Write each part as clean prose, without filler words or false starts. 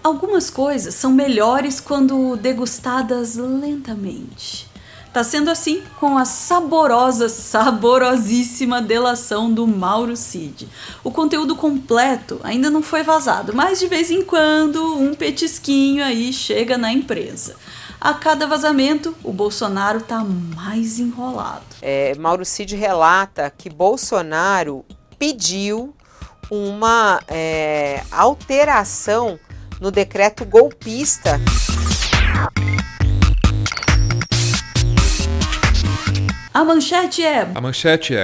Algumas coisas são melhores quando degustadas lentamente. Tá sendo assim com a saborosíssima delação do Mauro Cid. O conteúdo completo ainda não foi vazado, mas de vez em quando um petisquinho aí chega na empresa. A cada vazamento, o Bolsonaro tá mais enrolado. Mauro Cid relata que Bolsonaro pediu uma alteração no decreto golpista. A manchete é: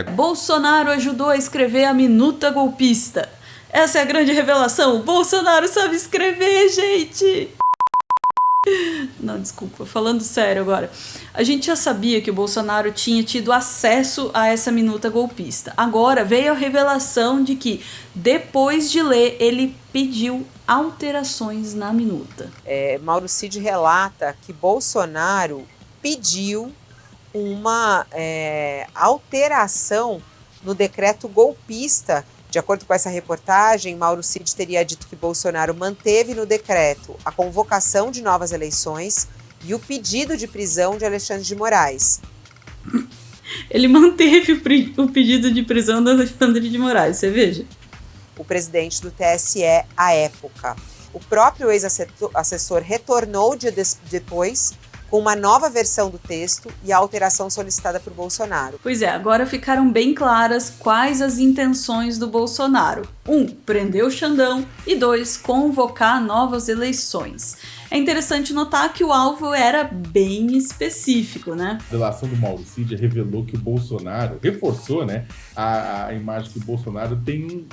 Bolsonaro ajudou a escrever a minuta golpista. Essa é a grande revelação. Bolsonaro sabe escrever, gente! Não, desculpa, falando sério agora. A gente já sabia que o Bolsonaro tinha tido acesso a essa minuta golpista. Agora veio a revelação de que, depois de ler, ele pediu alterações na minuta. Mauro Cid relata que Bolsonaro pediu uma alteração no decreto golpista. De acordo com essa reportagem, Mauro Cid teria dito que Bolsonaro manteve no decreto a convocação de novas eleições e o pedido de prisão de Alexandre de Moraes. Ele manteve o pedido de prisão do Alexandre de Moraes, você veja. O presidente do TSE à época. O próprio ex-assessor retornou dias depois com uma nova versão do texto e a alteração solicitada por Bolsonaro. Pois é, agora ficaram bem claras quais as intenções do Bolsonaro. 1. Prender o Xandão e 2. Convocar novas eleições. É interessante notar que o alvo era bem específico, né? A delação do Mauro Cid revelou que o Bolsonaro reforçou, né, a imagem que o Bolsonaro tem um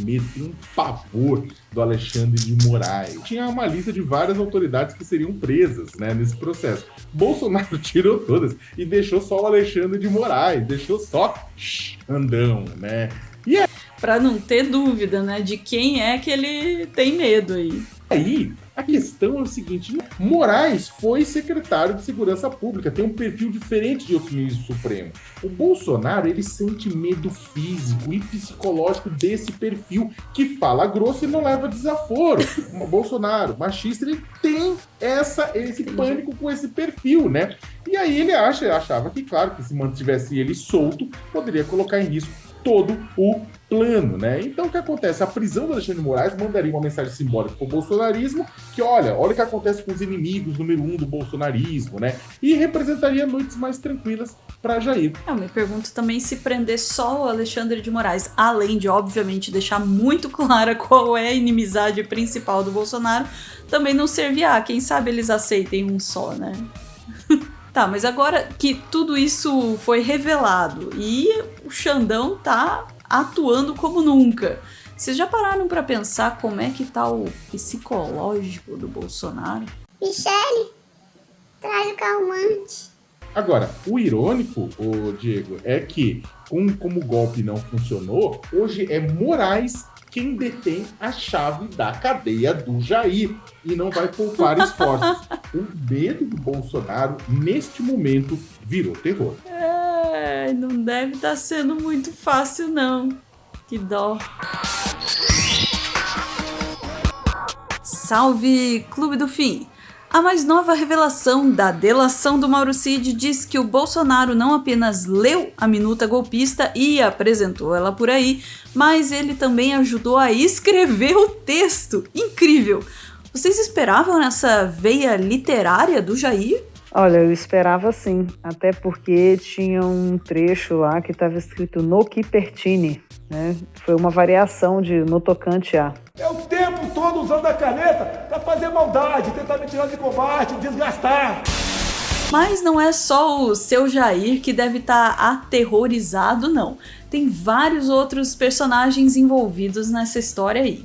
medo, tem um pavor do Alexandre de Moraes. Tinha uma lista de várias autoridades que seriam presas, né, nesse processo. Bolsonaro tirou todas e deixou só o Alexandre de Moraes, deixou só Xandão, né? E pra não ter dúvida, né, de quem é que ele tem medo aí. Aí, a questão é o seguinte: Moraes foi secretário de Segurança Pública, tem um perfil diferente de outros ministros supremos. O Bolsonaro, ele sente medo físico e psicológico desse perfil, que fala grosso e não leva desaforo. O Bolsonaro, machista, ele tem esse pânico com esse perfil, né? E aí ele achava que, claro, que se mantivesse ele solto, poderia colocar em risco todo o plano, né? Então o que acontece? A prisão do Alexandre de Moraes mandaria uma mensagem simbólica para o bolsonarismo, que olha o que acontece com os inimigos número 1 do bolsonarismo, né? E representaria noites mais tranquilas para Jair. Eu me pergunto também se prender só o Alexandre de Moraes, além de, obviamente, deixar muito clara qual é a inimizade principal do Bolsonaro, também não servia. Quem sabe eles aceitem um só, né? Tá, mas agora que tudo isso foi revelado e o Xandão tá atuando como nunca, vocês já pararam pra pensar como é que tá o psicológico do Bolsonaro? Michele, traz o calmante. Agora, o irônico, Diego, é que como o golpe não funcionou, hoje é Moraes quem detém a chave da cadeia do Jair e não vai poupar esforços. O medo do Bolsonaro, neste momento, virou terror. Não deve estar sendo muito fácil, não. Que dó. Salve, Clube do Fim! A mais nova revelação da delação do Mauro Cid diz que o Bolsonaro não apenas leu a minuta golpista e apresentou ela por aí, mas ele também ajudou a escrever o texto. Incrível! Vocês esperavam essa veia literária do Jair? Olha, eu esperava sim, até porque tinha um trecho lá que estava escrito no que pertine, né? Foi uma variação de no tocante a. É o tempo todo usando a caneta para fazer maldade, tentar me tirar de combate, desgastar. Mas não é só o seu Jair que deve estar aterrorizado, não. Tem vários outros personagens envolvidos nessa história aí.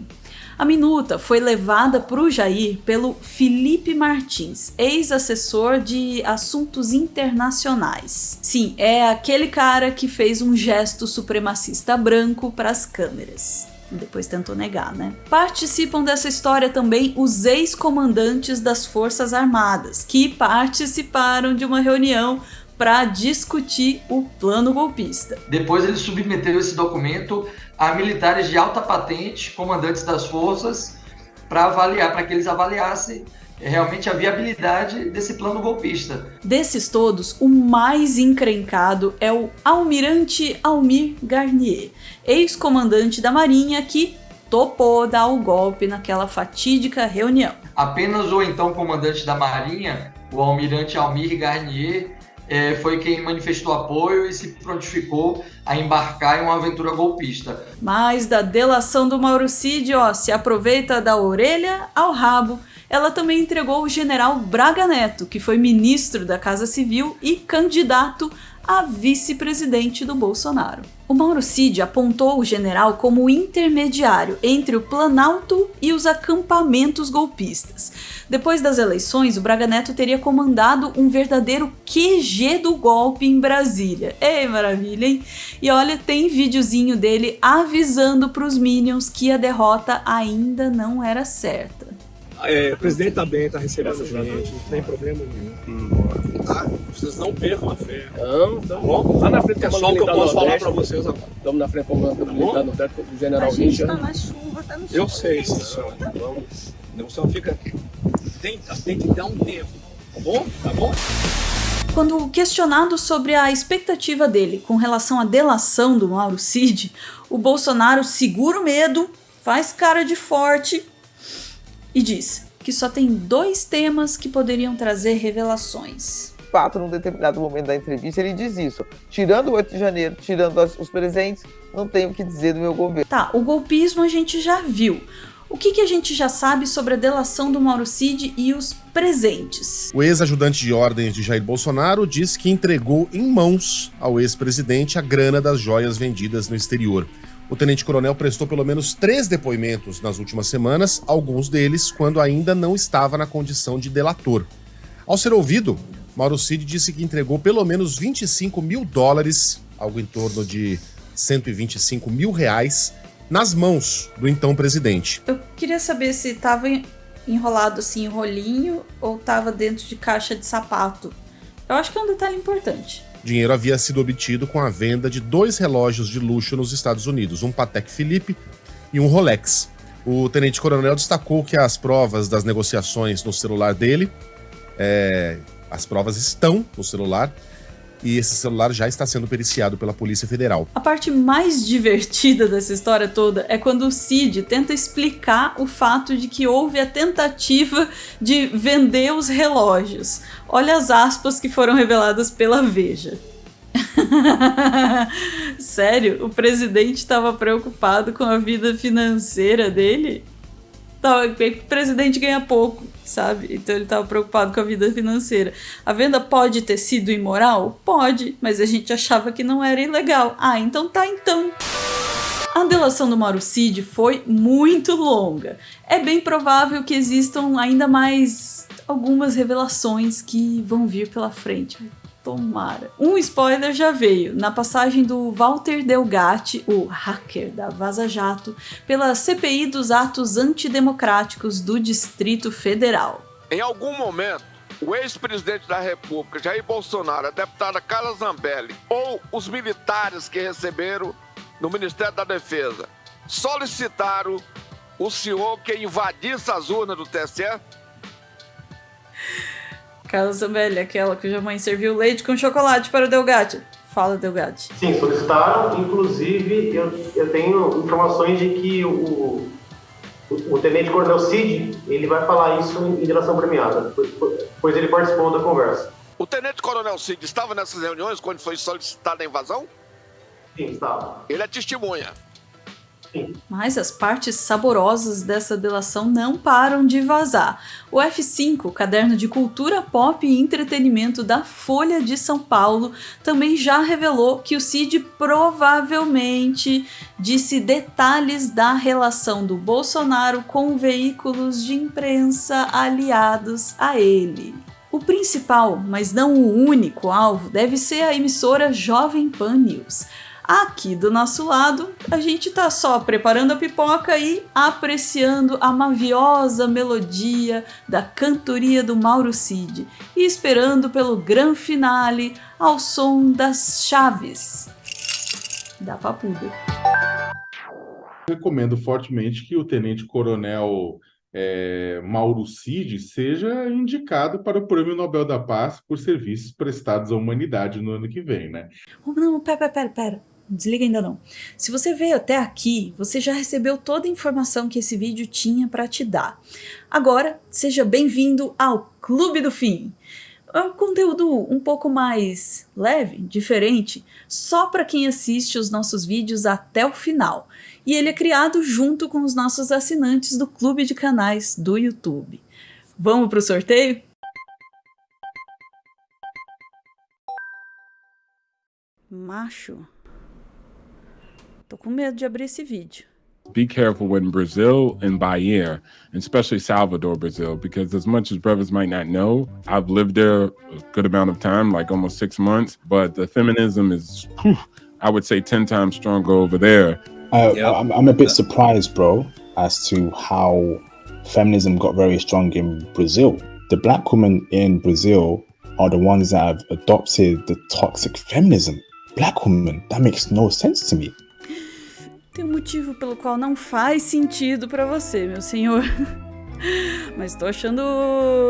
A minuta foi levada para o Jair pelo Felipe Martins, ex-assessor de assuntos internacionais. Sim, é aquele cara que fez um gesto supremacista branco para as câmeras. Depois tentou negar, né? Participam dessa história também os ex-comandantes das Forças Armadas, que participaram de uma reunião para discutir o plano golpista. Depois ele submeteu esse documento a militares de alta patente, comandantes das forças, para que eles avaliassem realmente a viabilidade desse plano golpista. Desses todos, o mais encrencado é o almirante Almir Garnier, ex-comandante da Marinha que topou dar o golpe naquela fatídica reunião. Apenas o então comandante da Marinha, o almirante Almir Garnier, foi quem manifestou apoio e se prontificou a embarcar em uma aventura golpista. Mas da delação do Mauro Cid, se aproveita da orelha ao rabo. Ela também entregou o general Braga Neto, que foi ministro da Casa Civil e candidato a vice-presidente do Bolsonaro. O Mauro Cid apontou o general como o intermediário entre o Planalto e os acampamentos golpistas. Depois das eleições, o Braga Neto teria comandado um verdadeiro QG do golpe em Brasília. Ei, maravilha, hein? E olha, tem videozinho dele avisando para os Minions que a derrota ainda não era certa. O presidente tá bem, tá recebendo gente, não tem problema nenhum. Tá? Vocês não percam a fé. Não, bom. Lá na frente tem só o que eu posso falar pra vocês agora. Estamos na frente do militar no teto do general Richard. A gente tá na chuva, tá no sol. Eu sei, senhor. Não só fica. Tem que dar um tempo. Tá bom? Tá bom? Quando questionado sobre a expectativa dele com relação à delação do Mauro Cid, o Bolsonaro segura o medo, faz cara de forte e diz que só tem 2 temas que poderiam trazer revelações. Fato, num determinado momento da entrevista, ele diz isso. Tirando o 8 de janeiro, tirando os presentes, não tenho o que dizer do meu governo. Tá, o golpismo a gente já viu. O que a gente já sabe sobre a delação do Mauro Cid e os presentes? O ex-ajudante de ordens de Jair Bolsonaro diz que entregou em mãos ao ex-presidente a grana das joias vendidas no exterior. O tenente-coronel prestou pelo menos 3 depoimentos nas últimas semanas, alguns deles quando ainda não estava na condição de delator. Ao ser ouvido, Mauro Cid disse que entregou pelo menos $25 mil, algo em torno de R$125 mil, nas mãos do então presidente. Eu queria saber se estava enrolado assim em rolinho ou estava dentro de caixa de sapato. Eu acho que é um detalhe importante. O dinheiro havia sido obtido com a venda de 2 relógios de luxo nos Estados Unidos, um Patek Philippe e um Rolex. O tenente-coronel destacou que as provas das negociações no celular dele, as provas estão no celular, e esse celular já está sendo periciado pela Polícia Federal. A parte mais divertida dessa história toda é quando o Cid tenta explicar o fato de que houve a tentativa de vender os relógios. Olha as aspas que foram reveladas pela Veja. Sério? O presidente estava preocupado com a vida financeira dele? O presidente ganha pouco, sabe? Então ele estava preocupado com a vida financeira. A venda pode ter sido imoral? Pode, mas a gente achava que não era ilegal. Então tá, então. A delação do Mauro Cid foi muito longa. É bem provável que existam ainda mais algumas revelações que vão vir pela frente. Tomara. Um spoiler já veio na passagem do Walter Delgatti, o hacker da Vaza Jato, pela CPI dos atos antidemocráticos do Distrito Federal. Em algum momento, o ex-presidente da República, Jair Bolsonaro, a deputada Carla Zambelli ou os militares que receberam no Ministério da Defesa solicitaram o senhor que invadisse as urnas do TSE? Carla Zambelli, aquela cuja mãe serviu leite com chocolate para o Delgatti. Fala, Delgatti. Sim, solicitaram. Inclusive, eu tenho informações de que o tenente-coronel Cid, ele vai falar isso em direção premiada, pois ele participou da conversa. O tenente-coronel Cid estava nessas reuniões quando foi solicitada a invasão? Sim, estava. Ele é testemunha. Mas as partes saborosas dessa delação não param de vazar. O F5, caderno de cultura pop e entretenimento da Folha de São Paulo, também já revelou que o Cid provavelmente disse detalhes da relação do Bolsonaro com veículos de imprensa aliados a ele. O principal, mas não o único alvo, deve ser a emissora Jovem Pan News. Aqui do nosso lado, a gente tá só preparando a pipoca e apreciando a maviosa melodia da cantoria do Mauro Cid e esperando pelo grande finale ao som das chaves da papuda. Recomendo fortemente que o tenente-coronel Mauro Cid seja indicado para o Prêmio Nobel da Paz por serviços prestados à humanidade no ano que vem, né? Não, pera. Não desliga ainda não. Se você veio até aqui, você já recebeu toda a informação que esse vídeo tinha para te dar. Agora, seja bem-vindo ao Clube do Fim. É um conteúdo um pouco mais leve, diferente, só para quem assiste os nossos vídeos até o final. E ele é criado junto com os nossos assinantes do Clube de Canais do YouTube. Vamos pro sorteio? Macho, tô com medo de abrir esse vídeo. Be careful when Brazil and Bahia, and especially Salvador, Brazil, because as much as brothers might not know, I've lived there a good amount of time, like almost 6 months, but the feminism is, I would say, 10 times stronger over there. I'm a bit surprised, bro, as to how feminism got very strong in Brazil. The black women in Brazil are the ones that have adopted the toxic feminism. Black women, that makes no sense to me. Tem um motivo pelo qual não faz sentido pra você, meu senhor. Mas tô achando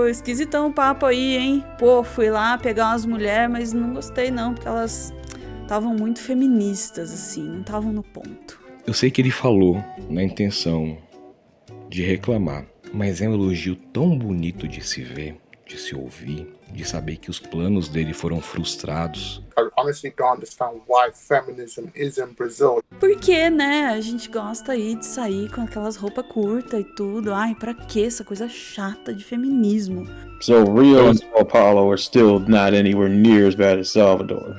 esquisitão o papo aí, hein? Pô, fui lá pegar umas mulheres, mas não gostei não, porque elas estavam muito feministas, assim, não estavam no ponto. Eu sei que ele falou na intenção de reclamar, mas é um elogio tão bonito de se ver, de se ouvir, de saber que os planos dele foram frustrados. I honestly don't understand why feminism is in Brazil. Porque, né, a gente gosta aí de sair com aquelas roupas curtas e tudo. Ai, pra que essa coisa chata de feminismo? So Rio and Sao Paulo are still not anywhere near as bad as Salvador.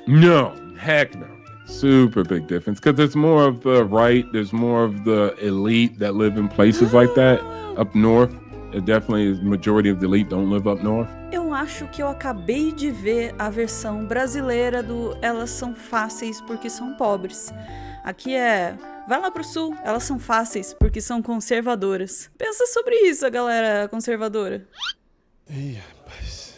No, heck no. Super big difference, because there's more of the right, there's more of the elite that live in places like that. Up north, it definitely is majority of the elite don't live up north. Eu acho que eu acabei de ver a versão brasileira do Elas São Fáceis Porque São Pobres. Aqui é, vai lá pro sul, elas são fáceis porque são conservadoras. Pensa sobre isso, a galera conservadora. Ih, rapaz.